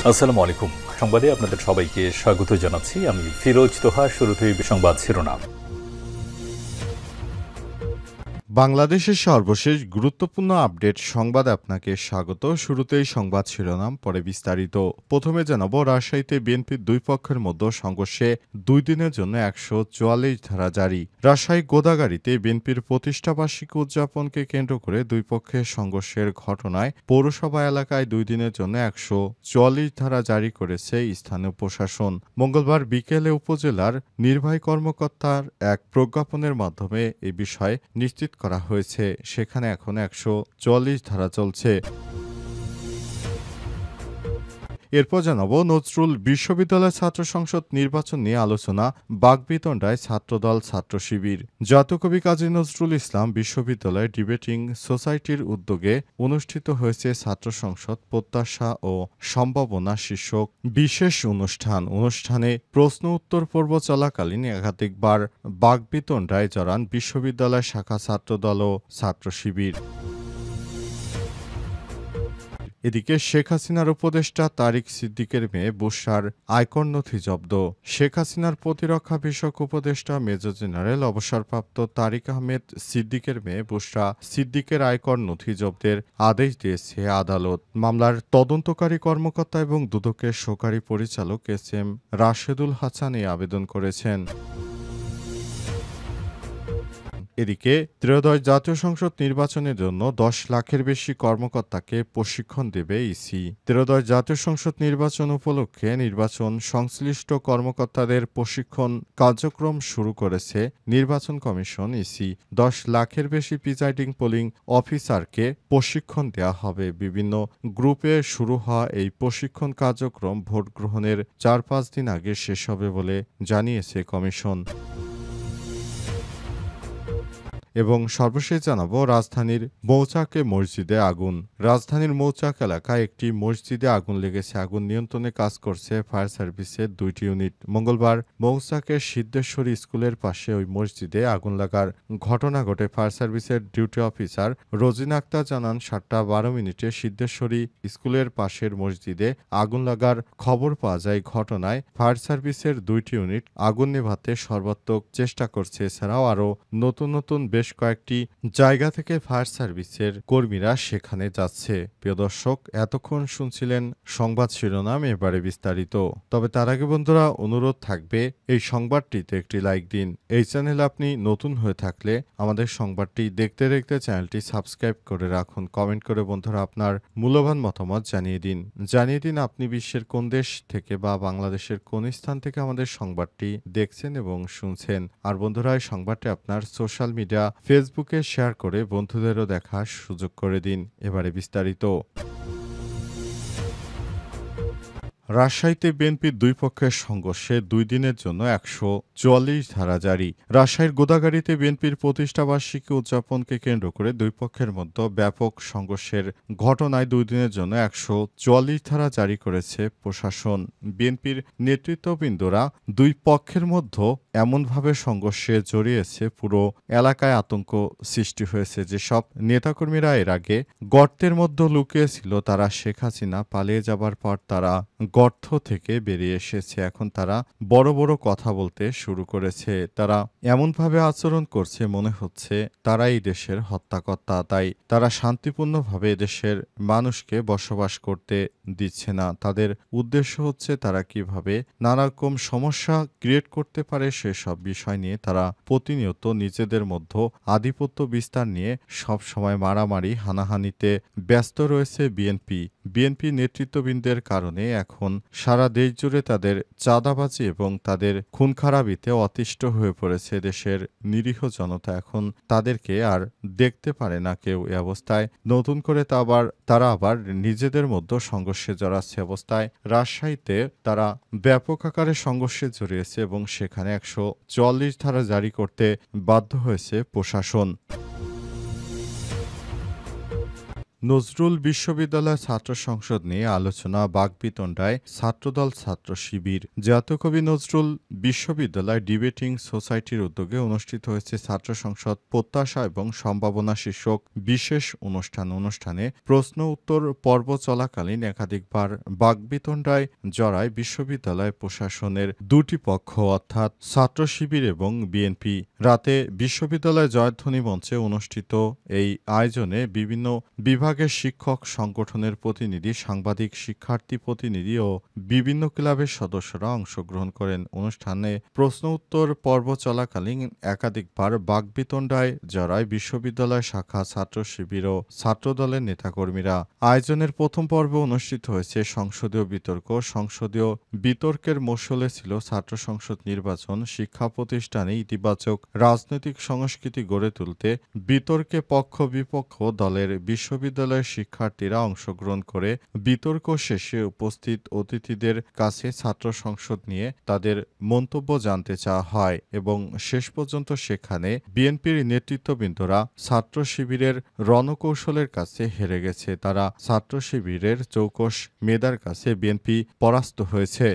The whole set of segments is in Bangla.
আসসালামু আলাইকুম। সংবাদে আপনাদের সবাইকে স্বাগত জানাচ্ছি। আমি ফিরোজ তোহা। শুরুতেই সংবাদ শিরোনাম। বাংলাদেশের সর্বশেষ গুরুত্বপূর্ণ আপডেট সংবাদে আপনাকে স্বাগত। শুরুতেই সংবাদ শিরোনাম, পরে বিস্তারিত। প্রথমে জানাব, রাজশাহীতে বিএনপির দুই পক্ষের মধ্যে সংঘর্ষে 2 দিনের জন্য 144 ধারা জারি। রাজশাহী গোদাগাড়ীতে বিএনপির প্রতিষ্ঠাবার্ষিকী উদযাপনকে কেন্দ্র করে দুই পক্ষের সংঘর্ষের ঘটনায় পৌরসভা এলাকায় 2 দিনের জন্য 144 ধারা জারি করেছে স্থানীয় প্রশাসন। মঙ্গলবার বিকেলে উপজেলার নির্বাহী কর্মকর্তার এক প্রজ্ঞাপনের মাধ্যমে এ বিষয়ে নিশ্চিত করা হয়েছে। সেখানে এখন 144 ধারা চলছে। এরপর জানাবো, নজরুল বিশ্ববিদ্যালয় ছাত্র সংসদ নির্বাচন নিয়ে আলোচনা, বাকবিতণ্ডায় ছাত্রদল ছাত্র শিবির। জাতীয় কবি কাজী নজরুল ইসলাম বিশ্ববিদ্যালয় ডিবেটিং সোসাইটির উদ্যোগে অনুষ্ঠিত হয়েছে ছাত্র সংসদ প্রত্যাশা ও সম্ভাবনা শীর্ষক বিশেষ অনুষ্ঠানে প্রশ্ন উত্তর পর্ব চলাকালীন একাধিকবার বাকবিতণ্ডায় জড়ান বিশ্ববিদ্যালয় শাখা ছাত্রদল ও ছাত্র শিবির। এদিকে শেখ হাসিনার উপদেষ্টা তারিক সিদ্দিকের মেয়ে বুশরার আয়কর নথি জব্দ। শেখ হাসিনার প্রতিরক্ষা বিষয়ক উপদেষ্টা মেজর জেনারেল অবসরপ্রাপ্ত তারিক আহমেদ সিদ্দিকের মেয়ে বুশরা সিদ্দিকের আয়কর নথি জব্দের আদেশ দিয়েছে আদালত। মামলার তদন্তকারী কর্মকর্তা এবং দুদকের সহকারী পরিচালক এস.এম. রাশেদুল হাসান এই আবেদন করেছেন। এদিকে ত্রয়োদশ জাতীয় সংসদ নির্বাচনের জন্য 10 লাখের বেশি কর্মকর্তাকে প্রশিক্ষণ দেবে ইসি। ত্রয়োদশ জাতীয় সংসদ নির্বাচন উপলক্ষে নির্বাচন সংশ্লিষ্ট কর্মকর্তাদের প্রশিক্ষণ কার্যক্রম শুরু করেছে নির্বাচন কমিশন ইসি। 10 লাখের বেশি প্রিজাইডিং পোলিং অফিসারকে প্রশিক্ষণ দেওয়া হবে। বিভিন্ন গ্রুপে শুরু হওয়া এই প্রশিক্ষণ কার্যক্রম ভোট গ্রহণের 4-5 দিন আগে শেষ হবে বলে জানিয়েছে কমিশন। এবং সর্বশেষ জানাবো, রাজধানীর মৌচাকে মসজিদে আগুন। রাজধানীর মৌচাক এলাকায় একটি মসজিদে আগুন লেগেছে। আগুন নিয়ন্ত্রণে কাজ করছে ফায়ার সার্ভিসের 2টি ইউনিট। মঙ্গলবার মৌচাকের সিদ্ধেশ্বরী স্কুলের পাশে ওই মসজিদে আগুন লাগার ঘটনা ঘটে। ফায়ার সার্ভিসের ডিউটি অফিসার রোজিনা আক্তার জানান, 7:12 সিদ্ধেশ্বরী স্কুলের পাশের মসজিদে আগুন লাগার খবর পাওয়া যায়। ঘটনায় ফায়ার সার্ভিসের 2টি ইউনিট আগুন নেভাতে সর্বাত্মক চেষ্টা করছে। এছাড়াও আরও নতুন বেশ কয়েকটি জায়গা থেকে ফায়ার সার্ভিসের কর্মীরা সেখানে যাচ্ছে। প্রিয় দর্শক, এতক্ষণ শুনছিলেন সংবাদ শিরোনাম, এবারে বিস্তারিত। তবে তার আগে বন্ধুরা, অনুরোধ থাকবে এই সংবাদটিতে একটি লাইক দিন। এই চ্যানেলে আপনি নতুন হয়ে থাকলে আমাদের সংবাদটি দেখতে দেখতে চ্যানেলটি সাবস্ক্রাইব করে রাখুন। কমেন্ট করে বন্ধুরা আপনার মূল্যবান মতামত জানিয়ে দিন আপনি বিশ্বের কোন দেশ থেকে বা বাংলাদেশের কোন স্থান থেকে আমাদের সংবাদটি দেখছেন এবং শুনছেন। আর বন্ধুরা, এই সংবাদটি আপনার সোশ্যাল মিডিয়া ফেসবুকে শেয়ার করে বন্ধুদেরও দেখার সুযোগ করে দিন। এবারে বিস্তারিত। রাজশাহীতে বিএনপির দুই পক্ষের সংঘর্ষে 2 দিনের জন্য 144 ধারা জারি। রাজশাহীর গোদাগাড়ীতে বিএনপির প্রতিষ্ঠাবার্ষিকী উদযাপনকে কেন্দ্র করে দুই পক্ষের মধ্যে ব্যাপক সংঘর্ষের ঘটনায় 2 দিনের জন্য 144 ধারা জারি করেছে প্রশাসন। বিএনপির নেতৃত্ববৃন্দরা দুই পক্ষের মধ্যে এমনভাবে সংঘর্ষে জড়িয়েছে, পুরো এলাকায় আতঙ্ক সৃষ্টি হয়েছে। যেসব নেতাকর্মীরা এর আগে গর্তের মধ্যে লুকিয়েছিল, তারা শেখ হাসিনা পালিয়ে যাবার পর তারা গর্ত থেকে বেরিয়ে এসেছে। এখন তারা বড় বড় কথা বলতে শুরু করেছে। তারা এমনভাবে আচরণ করছে, মনে হচ্ছে তারা এই দেশের হত্যাকর্তা। তাই তারা শান্তিপূর্ণভাবে দেশের মানুষকে বসবাস করতে দিচ্ছে না। তাদের উদ্দেশ্য হচ্ছে তারা কিভাবে নানারকম সমস্যা ক্রিয়েট করতে পারে সেসব বিষয় নিয়ে তারা প্রতিনিয়ত নিজেদের মধ্যে আধিপত্য বিস্তার নিয়ে সব সময় মারামারি হানাহানিতে ব্যস্ত রয়েছে বিএনপি নেতৃত্ববৃন্দের কারণে এখন সারা দেশ জুড়ে তাদের চাঁদাবাজি এবং তাদের খুনখারাবিতে অতিষ্ঠ হয়ে পড়েছে দেশের নিরীহ জনতা। এখন তাদেরকে আর দেখতে পারে না কেউ। এ অবস্থায় নতুন করে তারা আবার নিজেদের মধ্যে সংঘর্ষে জড়াচ্ছে। অবস্থায় রাজশাহীতে তারা ব্যাপক আকারে সংঘর্ষে জড়িয়েছে এবং সেখানে 144 ধারা জারি করতে বাধ্য হয়েছে প্রশাসন। নজরুল বিশ্ববিদ্যালয় ছাত্র সংসদ নিয়ে আলোচনা বাকবিতণ্ডায় ছাত্রদল ছাত্র শিবির। জাতীয় কবি নজরুল বিশ্ববিদ্যালয় ডিবেটিং সোসাইটির উদ্যোগে অনুষ্ঠিত হয়েছে ছাত্র সংসদ প্রত্যাশা এবং সম্ভাবনা শীর্ষক বিশেষ অনুষ্ঠানে প্রশ্ন উত্তর পর্ব চলাকালীন একাধিকবার বাকবিতণ্ডায় জড়ায় বিশ্ববিদ্যালয় প্রশাসনের দুটি পক্ষ অর্থাৎ ছাত্র শিবির এবং বিএনপি। রাতে বিশ্ববিদ্যালয় জয়ধ্বনি মঞ্চে অনুষ্ঠিত এই আয়োজনে বিভিন্ন বিভাগের শিক্ষক সংগঠনের প্রতিনিধি, সাংবাদিক, শিক্ষার্থী প্রতিনিধি ও বিভিন্ন ক্লাবের সদস্যরা অংশগ্রহণ করেন। অনুষ্ঠানে প্রশ্ন উত্তর পর্ব চলাকালীন একাধিকবার বাকবিতণ্ডায় জড়ায় বিশ্ববিদ্যালয় শাখা, ছাত্র শিবির ও ছাত্রদলের নেতাকর্মীরা। আয়োজনের প্রথম পর্বে অনুষ্ঠিত হয়েছে সংসদীয় বিতর্ক। সংসদীয় বিতর্কের মশলে ছিল ছাত্র সংসদ নির্বাচন, শিক্ষা প্রতিষ্ঠানে ইতিবাচক রাজনৈতিক সংস্কৃতি গড়ে তুলতে বিতর্কে পক্ষ বিপক্ষ দলের বিশ্ববিদ্যালয়ের শিক্ষার্থীরা অংশগ্রহণ করে বিতর্ক শেষে উপস্থিত অতিথিদের কাছে ছাত্র সংসদ নিয়ে তাদের মন্তব্য জানতে চাওয়া হয় এবং শেষ পর্যন্ত সেখানে বিএনপির নেতৃত্ববৃন্দরা ছাত্র শিবিরের রণকৌশলের কাছে হেরে গেছে। তারা ছাত্র শিবিরের চৌকস মেধার কাছে বিএনপি পরাস্ত হয়েছে।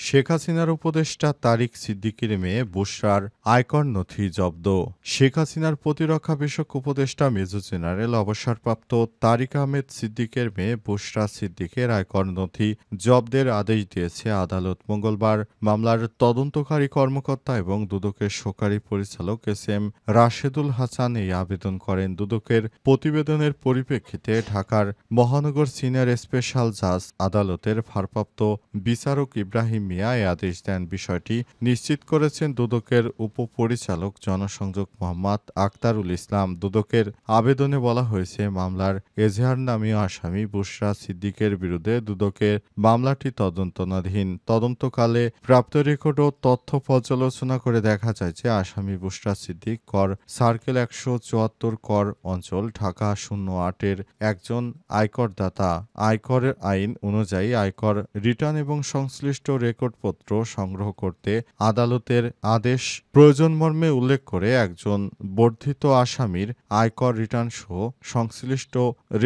শেখ হাসিনার উপদেষ্টা তারিক সিদ্দিকীর মেয়ে বুশরার আয়কর নথি জব্দ। শেখ হাসিনার প্রতিরক্ষা বিষয়ক উপদেষ্টা মেজর জেনারেল অবসরপ্রাপ্ত তারিক আহমেদ সিদ্দিকের মেয়ে বুশরা সিদ্দিকের আয়কর নথি জব্দের আদেশ দিয়েছে আদালত। মঙ্গলবার মামলার তদন্তকারী কর্মকর্তা এবং দুদকের সহকারী পরিচালক এস.এম. রাশেদুল হাসান এই আবেদন করেন। দুদকের প্রতিবেদনের পরিপ্রেক্ষিতে ঢাকার মহানগর সিনিয়র স্পেশাল জাজ আদালতের ভারপ্রাপ্ত বিচারক ইব্রাহিম মিয়া এ আদেশ দেন। বিষয়টি নিশ্চিত করেছেন দুদকের উপপরিচালক জনসংযোগ মোহাম্মদ আক্তারুল ইসলাম। দুদকের আবেদনে বলা হয়েছে, মামলার এজাহার নামীয় আসামি বুশরা সিদ্দিকের বিরুদ্ধে দুদকের মামলাটি তদন্তাধীন। তদন্তকালে প্রাপ্ত রেকর্ড ও তথ্য পর্যালোচনা করে দেখা যায় যে আসামি বুশরা সিদ্দিক কর সার্কেল ১৭৪ কর অঞ্চল, ঢাকা ০৮-এর একজন আয়করদাতা। আয়কর আইন অনুযায়ী আয়কর রিটার্ন এবং সংশ্লিষ্ট রেকর্ডপত্র সংগ্রহ করতে আদালতের আদেশ প্রয়োজন মর্মে উল্লেখ করে একজন বর্ধিত আসামির আয়কর রিটার্ন সহ সংশ্লিষ্ট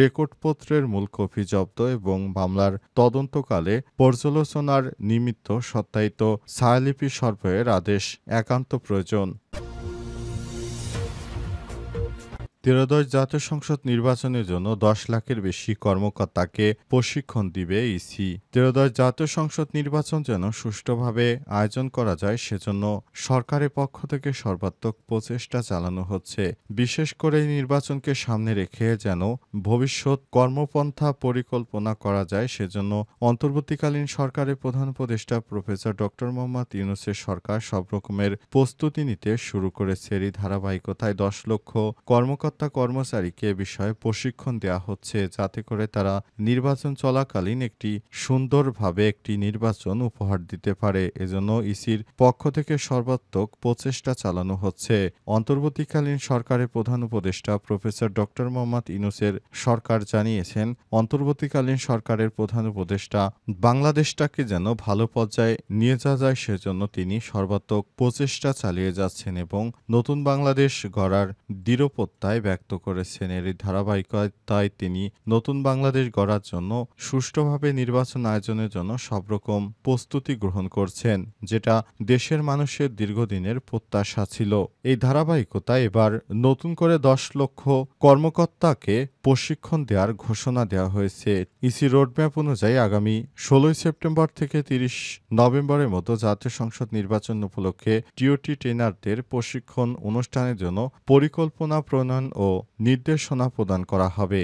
রেকর্ডপত্রের মূল কপি জব্দ এবং মামলার তদন্তকালে পর্যালোচনার নিমিত্ত সত্যায়িত ছায়ালিপি সরবরাহের আদেশ একান্ত প্রয়োজন। ত্রয়োদশ জাতীয় সংসদ নির্বাচনের জন্য ১০ লাখের বেশি কর্মকর্তাকে প্রশিক্ষণ দিবে ইসি। ত্রয়োদশ জাতীয় সংসদ নির্বাচন যেন সুষ্ঠুভাবে আয়োজন করা যায় সেজন্য সরকারের পক্ষ থেকে সর্বাত্মক প্রচেষ্টা চালানো হচ্ছে। বিশেষ করে এই নির্বাচনকে সামনে রেখে যেন ভবিষ্যৎ কর্মপন্থা পরিকল্পনা করা যায় সেজন্য অন্তর্বর্তীকালীন সরকারের প্রধান উপদেষ্টা প্রফেসর ড. মোহাম্মদ ইউনূসের সরকার সব রকমের প্রস্তুতি নিতে শুরু করেছে। এরই ধারাবাহিকতায় ১০ লক্ষ কর্মচারীকে এ বিষয়ে প্রশিক্ষণ দেওয়া হচ্ছে যাতে করে তারা নির্বাচন চলাকালীন একটি সুন্দরভাবে একটি নির্বাচন উপহার দিতে পারে। এজন্য ইসির পক্ষ থেকে সর্বাত্মক প্রচেষ্টা চালানো হচ্ছে। অন্তর্বর্তীকালীন সরকারের প্রধান উপদেষ্টা প্রফেসর ড. মোহাম্মদ ইউনূসের সরকার জানিয়েছেন, অন্তর্বর্তীকালীন সরকারের প্রধান উপদেষ্টা বাংলাদেশটাকে যেন ভালো পর্যায়ে নিয়ে যাওয়া যায় সেজন্য তিনি সর্বাত্মক প্রচেষ্টা চালিয়ে যাচ্ছেন এবং নতুন বাংলাদেশ গড়ার দৃঢ়প্রত্যয় ব্যক্ত করেছেন। এর ধারাবাহিকতায় তিনি নতুন বাংলাদেশ গড়ার জন্য সুষ্ঠুভাবে নির্বাচন আয়োজনের জন্য সব রকম প্রস্তুতি গ্রহণ করছেন, যেটা দেশের মানুষের দীর্ঘদিনের প্রত্যাশা ছিল। এই ধারাবাহিকতায় এবার নতুন করে ১০ লক্ষ কর্মকর্তাকে প্রশিক্ষণ দেওয়ার ঘোষণা দেওয়া হয়েছে। ইসি রোডম্যাপ অনুযায়ী আগামী ১৬ সেপ্টেম্বর থেকে ৩০ নভেম্বরের মতো জাতীয় সংসদ নির্বাচন উপলক্ষে টিওটি ট্রেনারদের প্রশিক্ষণ অনুষ্ঠানের জন্য পরিকল্পনা প্রণয়ন ও নির্দেশনা প্রদান করা হবে।